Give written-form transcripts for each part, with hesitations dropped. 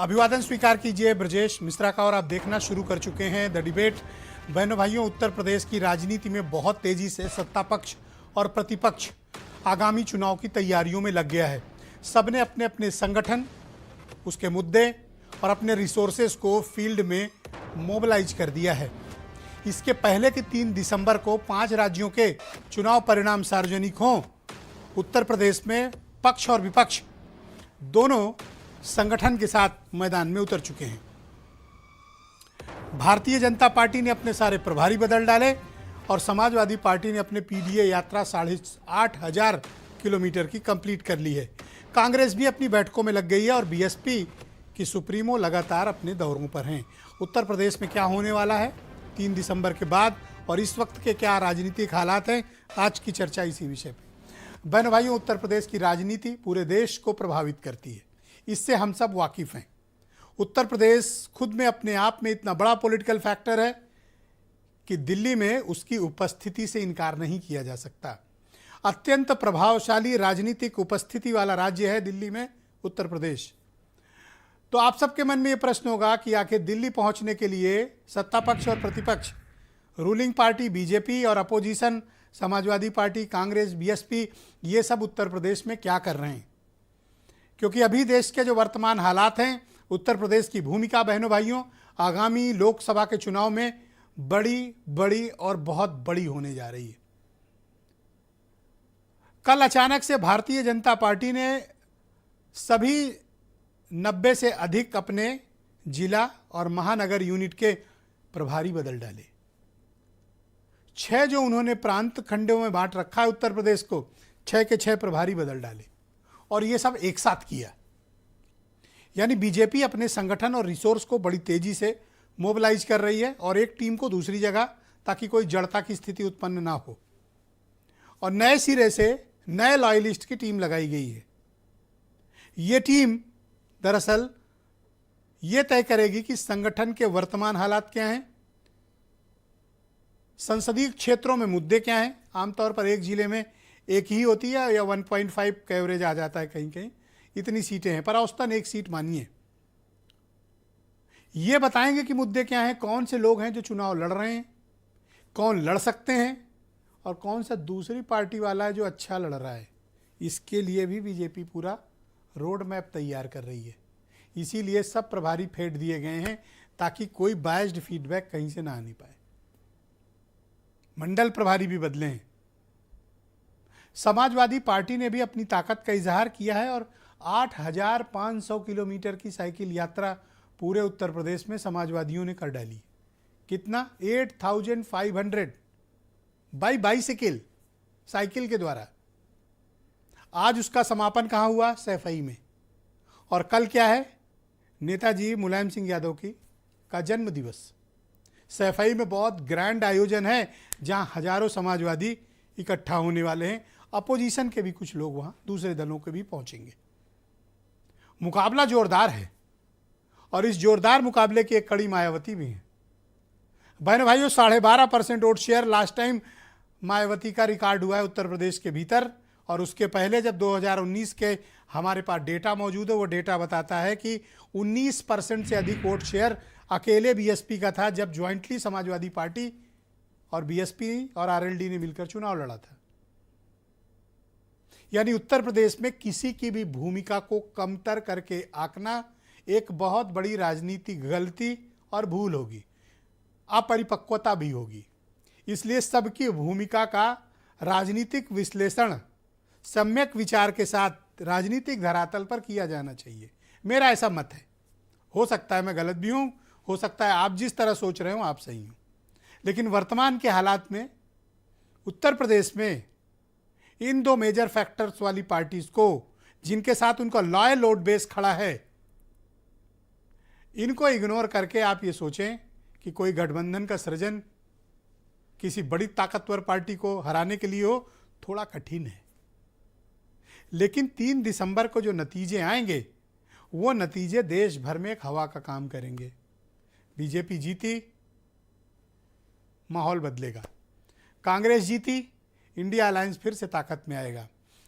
अभिवादन स्वीकार कीजिए ब्रजेश मिश्रा का। और आप देखना शुरू कर चुके हैं द डिबेट। बहनों भाइयों, उत्तर प्रदेश की राजनीति में बहुत तेजी से सत्ता पक्ष और प्रतिपक्ष आगामी चुनाव की तैयारियों में लग गया है। सबने अपने अपने संगठन, उसके मुद्दे और अपने रिसोर्सेज को फील्ड में मोबिलाइज कर दिया है। इसके पहले कि 3 दिसंबर को 5 राज्यों के चुनाव परिणाम सार्वजनिक हों, उत्तर प्रदेश में पक्ष और विपक्ष दोनों संगठन के साथ मैदान में उतर चुके हैं। भारतीय जनता पार्टी ने अपने सारे प्रभारी बदल डाले और समाजवादी पार्टी ने अपने पीडीए यात्रा 8,500 किलोमीटर की कंप्लीट कर ली है। कांग्रेस भी अपनी बैठकों में लग गई है और बीएसपी की सुप्रीमो लगातार अपने दौरों पर हैं। उत्तर प्रदेश में क्या होने वाला है 3 दिसंबर के बाद और इस वक्त के क्या राजनीतिक हालात हैं, आज की चर्चा इसी विषय पर। बहन भाइयों, उत्तर प्रदेश की राजनीति पूरे देश को प्रभावित करती है, इससे हम सब वाकिफ हैं। उत्तर प्रदेश खुद में अपने आप में इतना बड़ा पॉलिटिकल फैक्टर है कि दिल्ली में उसकी उपस्थिति से इनकार नहीं किया जा सकता। अत्यंत प्रभावशाली राजनीतिक उपस्थिति वाला राज्य है दिल्ली में उत्तर प्रदेश। तो आप सबके मन में ये प्रश्न होगा कि आखिर दिल्ली पहुंचने के लिए सत्ता पक्ष और प्रतिपक्ष, रूलिंग पार्टी बीजेपी और opposition Samajwadi party, Congress, BSP, ये सब उत्तर प्रदेश में क्या कर रहे हैं? क्योंकि अभी देश के जो वर्तमान हालात हैं, उत्तर प्रदेश की भूमिका बहनों भाइयों आगामी लोकसभा के चुनाव में बड़ी और बहुत बड़ी होने जा रही है। कल अचानक से भारतीय जनता पार्टी ने सभी 90 से अधिक अपने जिला और महानगर यूनिट के प्रभारी बदल डाले। 6 जो उन्होंने प्रांत खंडों में बांट रखा है उत्तर प्रदेश को, 6 के 6 प्रभारी बदल डाले और ये सब एक साथ किया। यानी बीजेपी अपने संगठन और रिसोर्स को बड़ी तेजी से मोबिलाइज कर रही है और एक टीम को दूसरी जगह, ताकि कोई जड़ता की स्थिति उत्पन्न ना हो, और नए सिरे से नए लॉयलिस्ट की टीम लगाई गई है। ये टीम दरअसल ये तय करेगी कि संगठन के वर्तमान हालात क्या हैं, संसदीय क्षेत्रों में मुद्दे क्या हैं। आमतौर पर एक जिले में एक ही होती है या 1.5 का एवरेज आ जाता है, कहीं कहीं इतनी सीटें हैं, पर औसतन एक सीट मानिए। ये बताएंगे कि मुद्दे क्या हैं, कौन से लोग हैं जो चुनाव लड़ रहे हैं, कौन लड़ सकते हैं और कौन सा दूसरी पार्टी वाला है जो अच्छा लड़ रहा है। इसके लिए भी बीजेपी पूरा रोड मैप तैयार कर रही है। इसीलिए सब प्रभारी फेंट दिए गए हैं ताकि कोई बायस्ड फीडबैक कहीं से ना आने पाए। मंडल प्रभारी भी बदले हैं। समाजवादी पार्टी ने भी अपनी ताकत का इजहार किया है और 8,500 किलोमीटर की साइकिल यात्रा पूरे उत्तर प्रदेश में समाजवादियों ने कर डाली। कितना? 8,500 बाई बाइसिकल, साइकिल के द्वारा। आज उसका समापन कहाँ हुआ? सैफई में। और कल क्या है? नेताजी मुलायम सिंह यादव का जन्म दिवस। सैफई में बहुत ग्रैंड आयोजन है जहां हजारों समाजवादी इकट्ठा होने वाले हैं। अपोजिशन के भी कुछ लोग वहां, दूसरे दलों के भी पहुंचेंगे। मुकाबला जोरदार है और इस जोरदार मुकाबले की एक कड़ी मायावती भी है। बहन भाइयों, 12.5% vote share last time Mayawati का रिकॉर्ड हुआ है उत्तर प्रदेश के भीतर। और उसके पहले जब 2019 के हमारे पास डेटा मौजूद है, वो डेटा बताता है कि 19% से अधिक वोट शेयर अकेले बीएसपी का था जब ज्वाइंटली समाजवादी पार्टी और बीएसपी और आरएलडी ने मिलकर चुनाव लड़ा था। यानी उत्तर प्रदेश में किसी की भी भूमिका को कमतर करके आंकना एक बहुत बड़ी राजनीतिक गलती और भूल होगी, अपरिपक्वता भी होगी। इसलिए सबकी भूमिका का राजनीतिक विश्लेषण सम्यक विचार के साथ राजनीतिक धरातल पर किया जाना चाहिए। मेरा ऐसा मत है। हो सकता है मैं गलत भी हूं, हो सकता है आप जिस तरह सोच रहे हो आप सही हो, लेकिन वर्तमान के हालात में उत्तर प्रदेश में इन 2 मेजर फैक्टर्स वाली पार्टीज को, जिनके साथ उनका लॉयल वोट बेस खड़ा है, इनको इग्नोर करके आप ये सोचें कि कोई गठबंधन का सृजन किसी बड़ी ताकतवर पार्टी को हराने के लिए हो, थोड़ा कठिन है। लेकिन 3 दिसंबर को जो नतीजे आएंगे, वो नतीजे देश भर में एक हवा का काम करेंगे। बीजेपी जीती, माहौल बदलेगा। कांग्रेस जीती, इंडिया अलायंस फिर से ताकत में आएगा।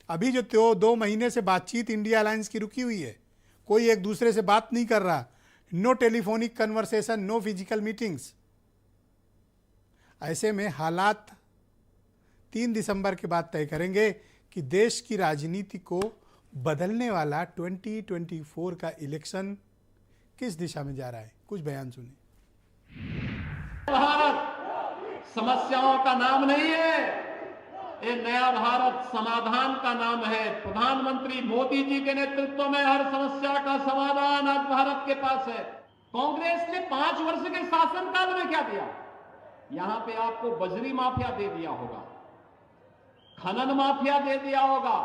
अभी जो 2 महीने से बातचीत इंडिया अलायंस की रुकी हुई है, कोई एक दूसरे से बात नहीं कर रहा, no telephonic conversation, no physical meetings. ऐसे में हालात 3 दिसंबर के बाद तय करेंगे कि देश की राजनीति को बदलने वाला 2024 का इलेक्शन किस दिशा में जा रहा है। कुछ बयान सुनिए। भारत समस्याओं का नाम नहीं है, ये नया भारत समाधान का नाम है। प्रधानमंत्री मोदी जी के नेतृत्व में हर समस्या का समाधान आज भारत के पास है। कांग्रेस ने 5 वर्ष के शासनकाल में क्या दिया? यहां पे आपको बजरी माफिया दे दिया होगा, खनन माफिया दे दिया होगा,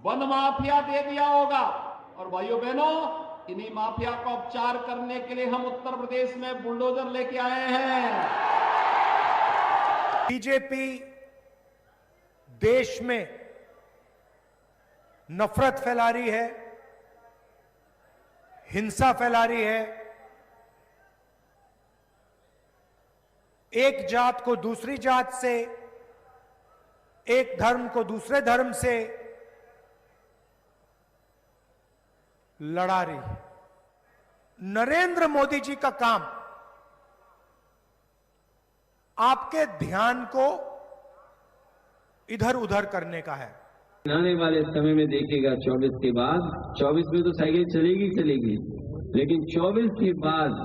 वन माफिया दे दिया होगा। और भाइयों बहनों, इन्हीं माफिया को उपचार करने के लिए हम उत्तर प्रदेश में बुलडोजर लेके आए हैं। बीजेपी देश में नफरत फैला रही है, हिंसा फैला रही है, एक जात को दूसरी जात से, एक धर्म को दूसरे धर्म से लड़ा रही है। नरेंद्र मोदी जी का काम आपके ध्यान को इधर उधर करने का है। आने वाले समय में देखिएगा 24 के बाद, 24 में तो साइकिल चलेगी, लेकिन 24 के बाद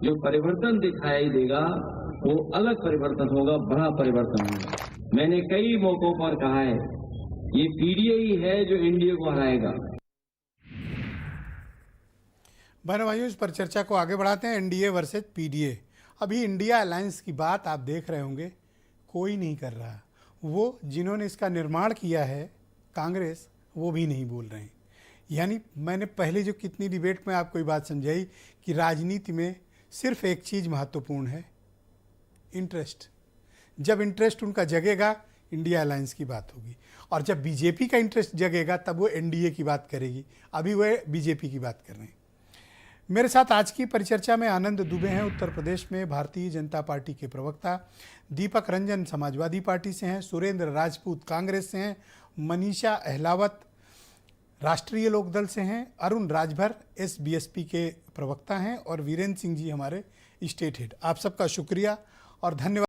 जो परिवर्तन दिखाई देगा वो अलग परिवर्तन होगा, बड़ा परिवर्तन होगा। मैंने कई मौकों पर कहा है, ये पीडीए ही है जो एनडीए को हराएगा। बहनों भाइयों, इस पर चर्चा को आगे बढ़ाते हैं। NDA versus PDA. अभी इंडिया अलायंस की बात आप देख रहे होंगे, कोई नहीं कर रहा। वो जिन्होंने इसका निर्माण किया है, कांग्रेस, वो भी नहीं बोल रहे हैं। यानी मैंने पहले जो कितनी डिबेट में आपको ये बात समझाई कि राजनीति में सिर्फ एक चीज़ महत्वपूर्ण है, इंटरेस्ट। जब इंटरेस्ट उनका जगेगा, इंडिया अलायंस की बात होगी, और जब बीजेपी का इंटरेस्ट जगेगा तब वो एनडीए की बात करेगी। अभी वो बीजेपी की बात कर रहे हैं। मेरे साथ आज की परिचर्चा में आनंद दुबे हैं, उत्तर प्रदेश में भारतीय जनता पार्टी के प्रवक्ता। दीपक रंजन समाजवादी पार्टी से हैं, सुरेंद्र राजपूत कांग्रेस से हैं, मनीषा अहलावत राष्ट्रीय लोकदल से हैं, अरुण राजभर एसबीएसपी के प्रवक्ता हैं, और वीरेंद्र सिंह जी हमारे स्टेट हेड। आप सबका शुक्रिया और धन्यवाद।